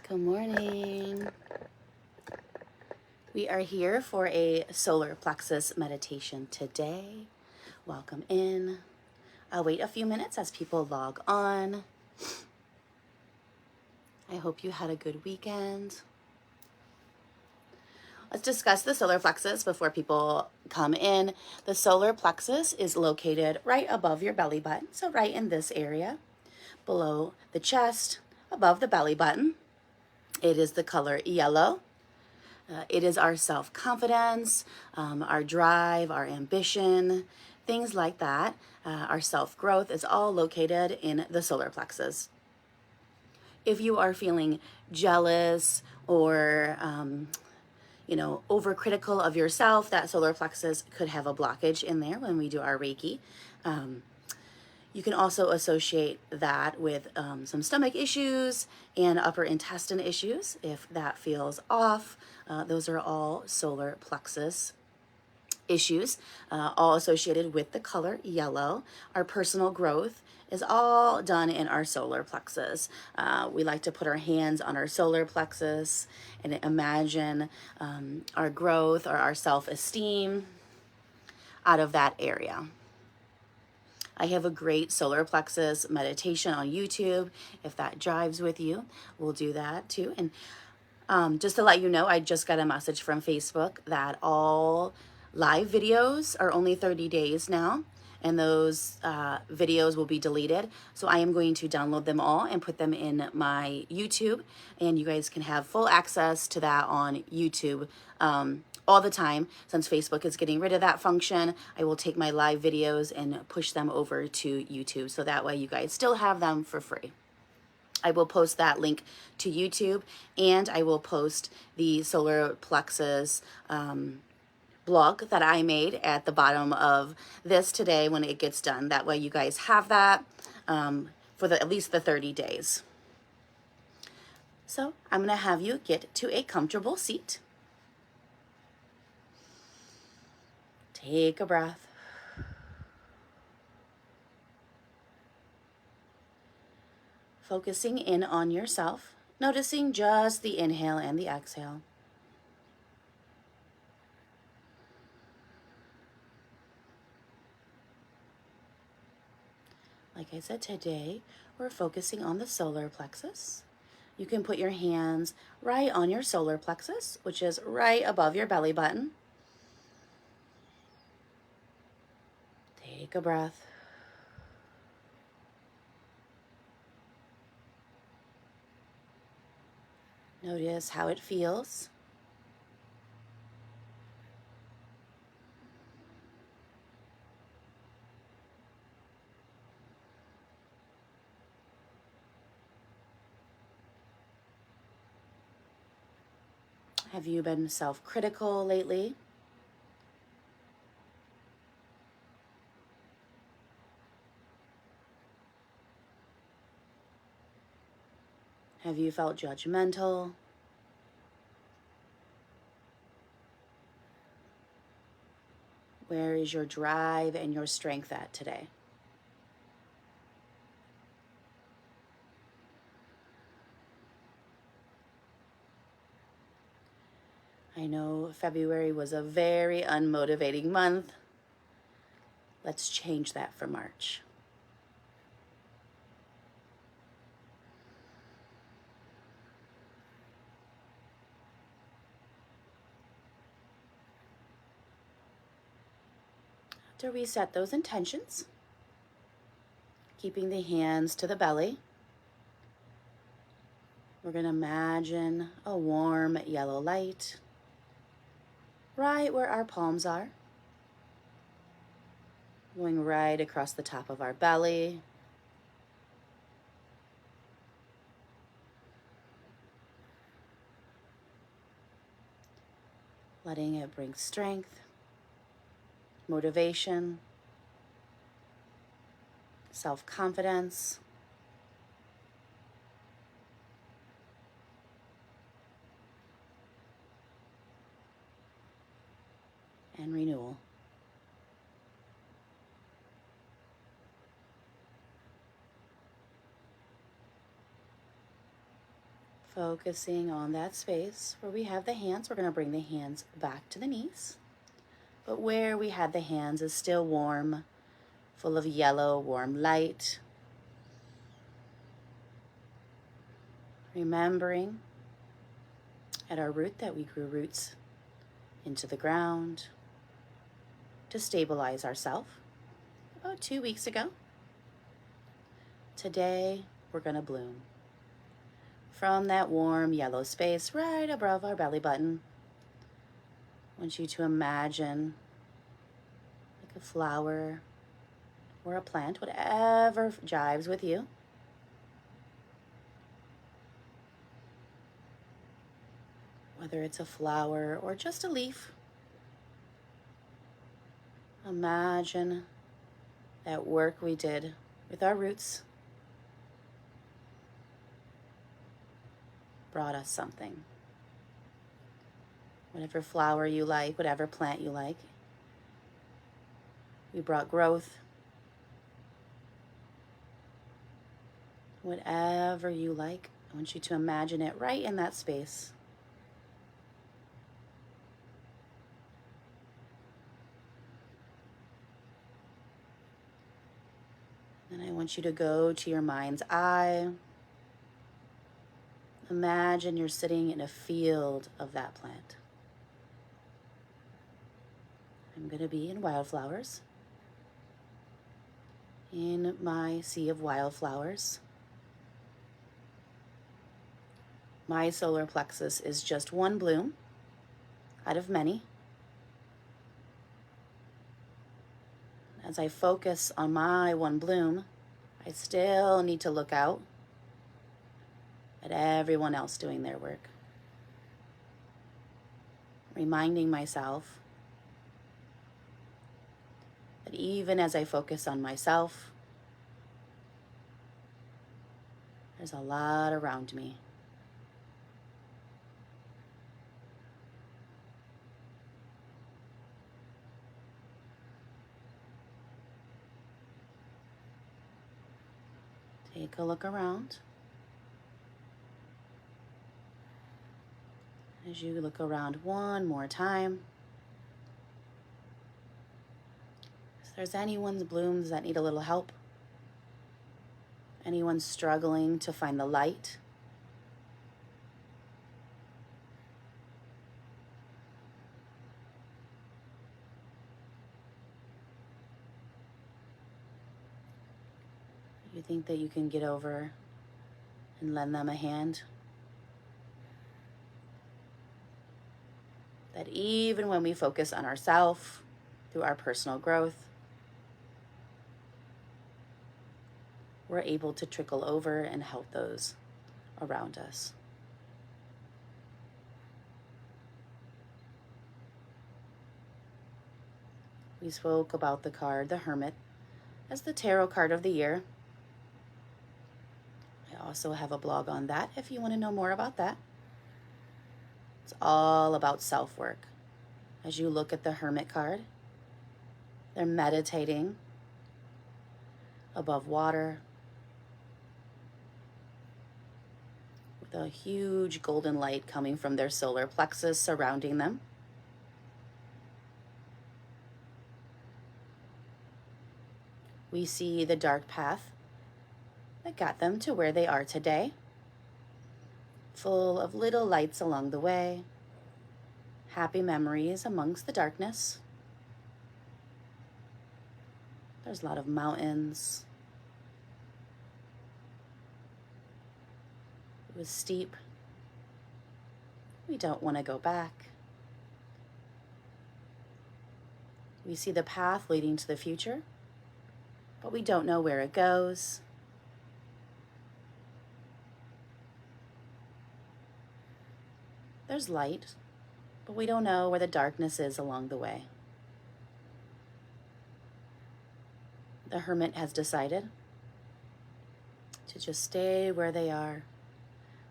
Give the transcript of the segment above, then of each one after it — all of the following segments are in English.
Good morning. We are here for a solar plexus meditation today. Welcome in. I'll wait a few minutes as people log on. I hope you had a good weekend. Let's discuss the solar plexus before people come in. The solar plexus is located right above your belly button, so right in this area, below the chest, above the belly button. It is the color yellow. It is our self-confidence, our drive, our ambition, things like that. Our self-growth is all located in the solar plexus. If you are feeling jealous or overcritical of yourself, that solar plexus could have a blockage in there when we do our Reiki. You can also associate that with some stomach issues and upper intestine issues if that feels off. Those are all solar plexus issues, all associated with the color yellow. Our personal growth is all done in our solar plexus. We like to put our hands on our solar plexus and imagine our growth or our self-esteem out of that area. I have a great solar plexus meditation on YouTube. If that jives with you, we'll do that too. And just to let you know, I just got a message from Facebook that all live videos are only 30 days now, and those videos will be deleted. So I am going to download them all and put them in my YouTube, and you guys can have full access to that on YouTube all the time. Since Facebook is getting rid of that function, I will take my live videos and push them over to YouTube, so that way you guys still have them for free. I will post that link to YouTube, and I will post the solar plexus blog that I made at the bottom of this today when it gets done. That way you guys have that for at least the 30 days. So I'm going to have you get to a comfortable seat. Take a breath. Focusing in on yourself, noticing just the inhale and the exhale. Like I said, today we're focusing on the solar plexus. You can put your hands right on your solar plexus, which is right above your belly button. Take a breath. Notice how it feels. Have you been self-critical lately? Have you felt judgmental? Where is your drive and your strength at today? I know February was a very unmotivating month. Let's change that for March. To reset those intentions, keeping the hands to the belly, we're going to imagine a warm yellow light right where our palms are, going right across the top of our belly, letting it bring strength, motivation, self-confidence, and renewal. Focusing on that space where we have the hands, we're going to bring the hands back to the knees. But where we had the hands is still warm, full of yellow, warm light. Remembering at our root that we grew roots into the ground to stabilize ourselves about 2 weeks ago. Today, we're going to bloom. From that warm yellow space right above our belly button, I want you to imagine like a flower or a plant, whatever jives with you. Whether it's a flower or just a leaf, imagine that work we did with our roots brought us something. Whatever flower you like, whatever plant you like, we brought growth. Whatever you like, I want you to imagine it right in that space. And I want you to go to your mind's eye. Imagine you're sitting in a field of that plant. I'm going to be in wildflowers. In my sea of wildflowers. My solar plexus is just one bloom out of many. As I focus on my one bloom, I still need to look out at everyone else doing their work. Reminding myself that even as I focus on myself, there's a lot around me. Take a look around. As you look around one more time, if there's anyone's blooms that need a little help, anyone struggling to find the light, you think that you can get over and lend them a hand? That even when we focus on ourselves through our personal growth, we're able to trickle over and help those around us. We spoke about the card, the Hermit, as the tarot card of the year. I also have a blog on that if you want to know more about that. It's all about self-work. As you look at the Hermit card, they're meditating above water with a huge golden light coming from their solar plexus surrounding them. We see the dark path that got them to where they are today, full of little lights along the way, happy memories amongst the darkness. There's a lot of mountains. It was steep. We don't want to go back. We see the path leading to the future, but we don't know where it goes. There's light, but we don't know where the darkness is along the way. The Hermit has decided to just stay where they are.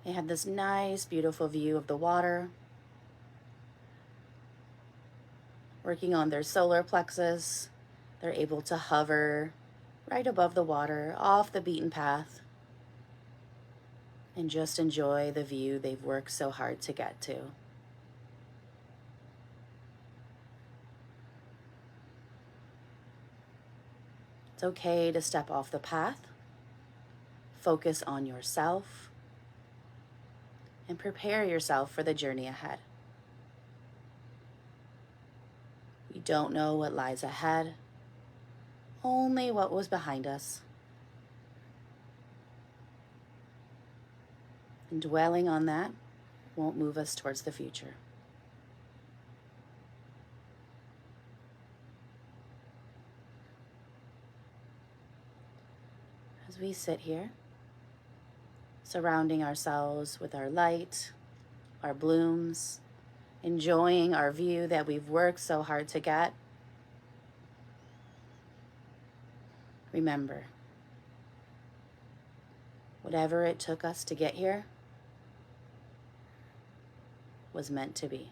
They have this nice, beautiful view of the water, working on their solar plexus. They're able to hover right above the water, off the beaten path, and just enjoy the view they've worked so hard to get to. It's okay to step off the path, focus on yourself, and prepare yourself for the journey ahead. We don't know what lies ahead, only what was behind us. And dwelling on that won't move us towards the future. As we sit here, surrounding ourselves with our light, our blooms, enjoying our view that we've worked so hard to get, remember, whatever it took us to get here was meant to be.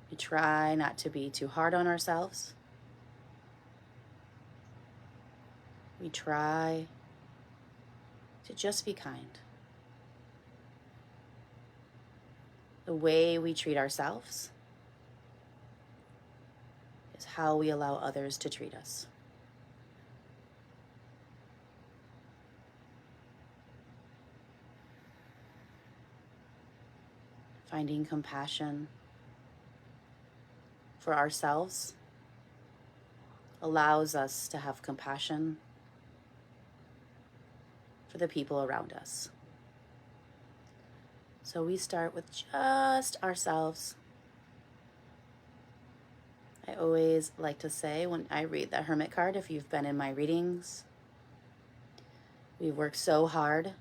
We try not to be too hard on ourselves. We try to just be kind. The way we treat ourselves is how we allow others to treat us. Finding compassion for ourselves allows us to have compassion for the people around us. So we start with just ourselves. I always like to say when I read the Hermit card, if you've been in my readings, we've worked so hard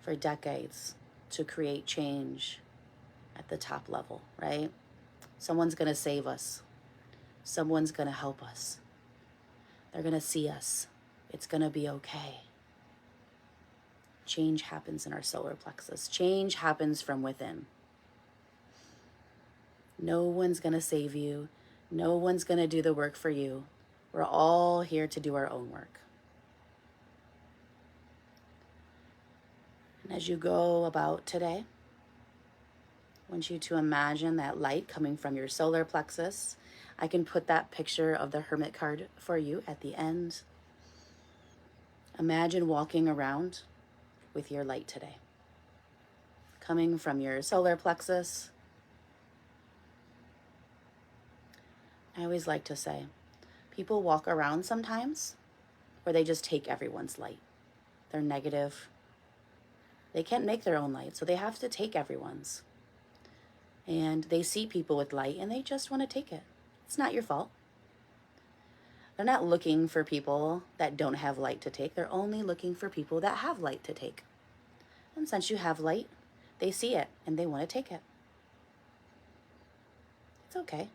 for decades to create change at the top level, right? Someone's going to save us. Someone's going to help us. They're going to see us. It's going to be okay. Change happens in our solar plexus. Change happens from within. No one's going to save you. No one's going to do the work for you. We're all here to do our own work. And as you go about today, I want you to imagine that light coming from your solar plexus. I can put that picture of the Hermit card for you at the end. Imagine walking around with your light today, coming from your solar plexus. I always like to say, people walk around sometimes where they just take everyone's light. They're negative. They can't make their own light, so they have to take everyone's. And they see people with light and they just want to take it. It's not your fault. They're not looking for people that don't have light to take. They're only looking for people that have light to take. And since you have light, they see it and they want to take it. It's okay.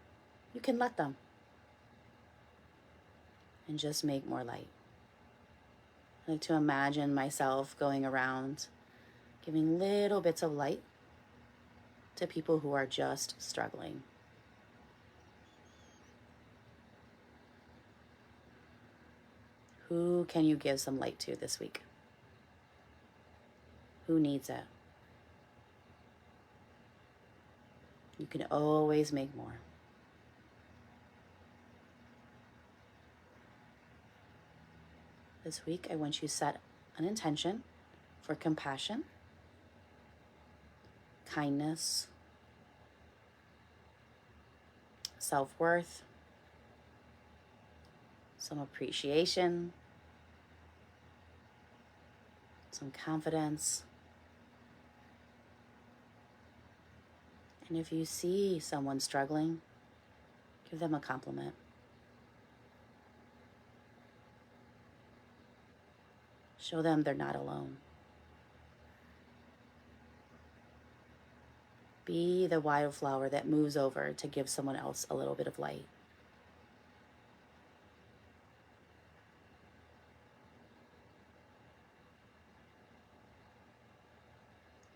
You can let them. And just make more light. I like to imagine myself going around giving little bits of light to people who are just struggling. Who can you give some light to this week? Who needs it? You can always make more. This week, I want you to set an intention for compassion, kindness, self-worth, some appreciation, some confidence. And if you see someone struggling, give them a compliment. Show them they're not alone. Be the wildflower that moves over to give someone else a little bit of light.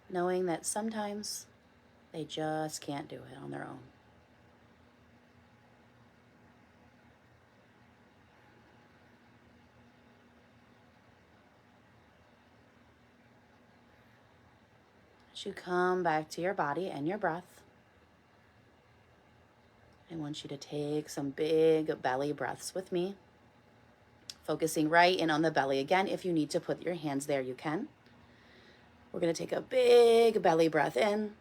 Knowing that sometimes they just can't do it on their own. As you come back to your body and your breath, I want you to take some big belly breaths with me, focusing right in on the belly. Again, if you need to put your hands there, you can. We're going to take a big belly breath in.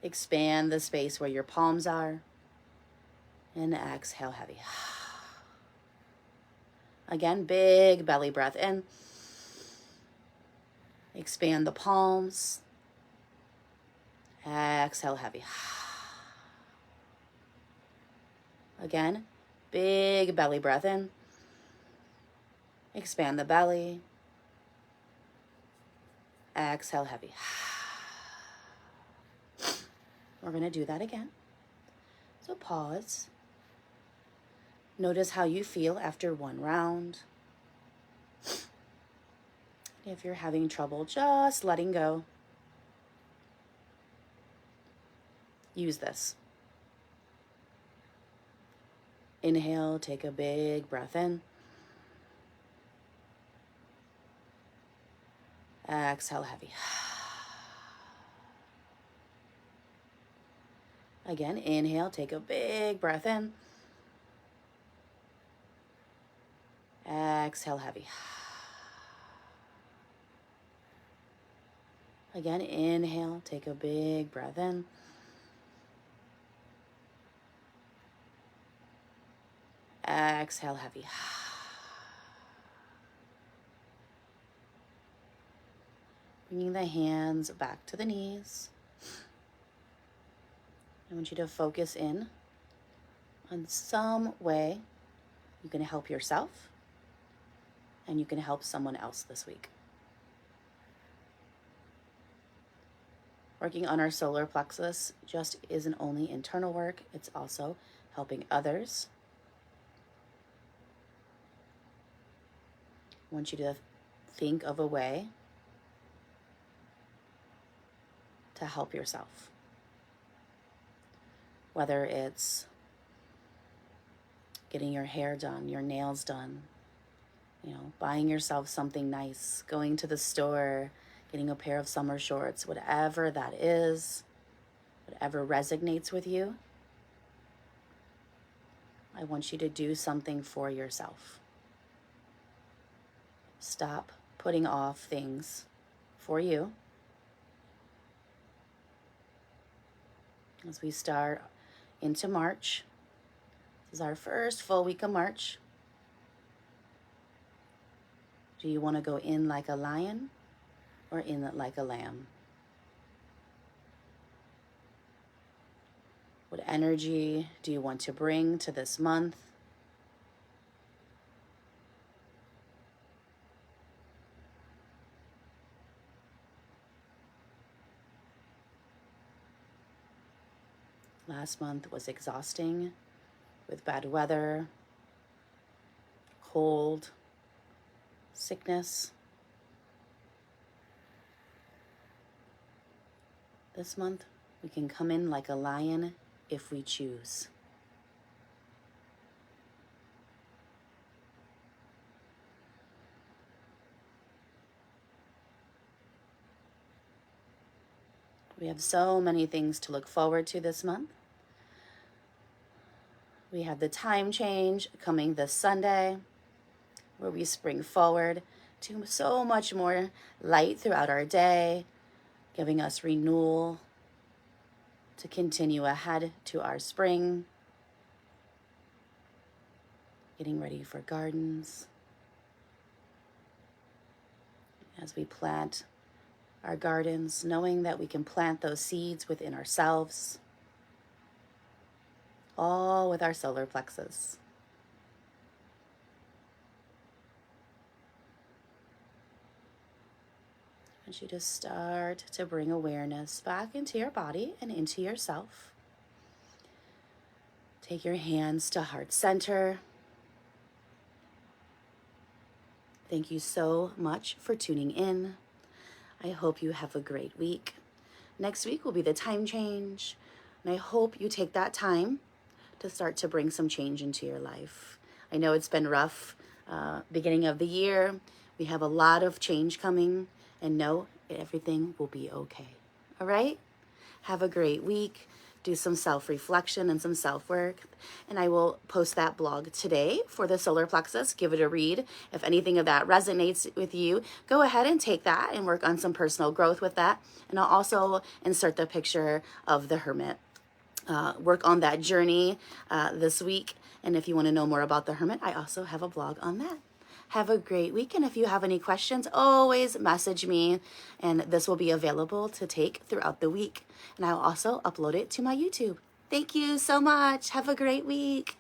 Expand the space where your palms are. And exhale heavy. Again, big belly breath in. Expand the palms. Exhale heavy. Again, big belly breath in. Expand the belly. Exhale heavy. We're going to do that again. So pause. Notice how you feel after one round. If you're having trouble just letting go, use this. Inhale, take a big breath in. Exhale heavy. Again, inhale, take a big breath in. Exhale heavy. Again, inhale, take a big breath in. Exhale heavy. Bringing the hands back to the knees. I want you to focus in on some way you can help yourself and you can help someone else this week. Working on our solar plexus just isn't only internal work, it's also helping others. I want you to think of a way to help yourself. Whether it's getting your hair done, your nails done, buying yourself something nice, going to the store, getting a pair of summer shorts, whatever that is, whatever resonates with you, I want you to do something for yourself. Stop putting off things for you. As we start into March, this is our first full week of March. Do you want to go in like a lion or in like a lamb? What energy do you want to bring to this month? Last month was exhausting with bad weather, cold, sickness. This month, we can come in like a lion if we choose. We have so many things to look forward to this month. We have the time change coming this Sunday, where we spring forward to so much more light throughout our day, giving us renewal to continue ahead to our spring, getting ready for gardens. As we plant our gardens, knowing that we can plant those seeds within ourselves, all with our solar plexus. I want you to start to bring awareness back into your body and into yourself. Take your hands to heart center. Thank you so much for tuning in. I hope you have a great week. Next week will be the time change, and I hope you take that time to start to bring some change into your life. I know it's been rough, beginning of the year. We have a lot of change coming, and no, Everything will be okay. All right? Have a great week. Do some self-reflection and some self-work. And I will post that blog today for the solar plexus. Give it a read. If anything of that resonates with you, go ahead and take that and work on some personal growth with that. And I'll also insert the picture of the hermit. Work on that journey this week. And if you want to know more about the hermit, I also have a blog on that. Have a great week. And if you have any questions, always message me. And this will be available to take throughout the week. And I'll also upload it to my YouTube. Thank you so much. Have a great week.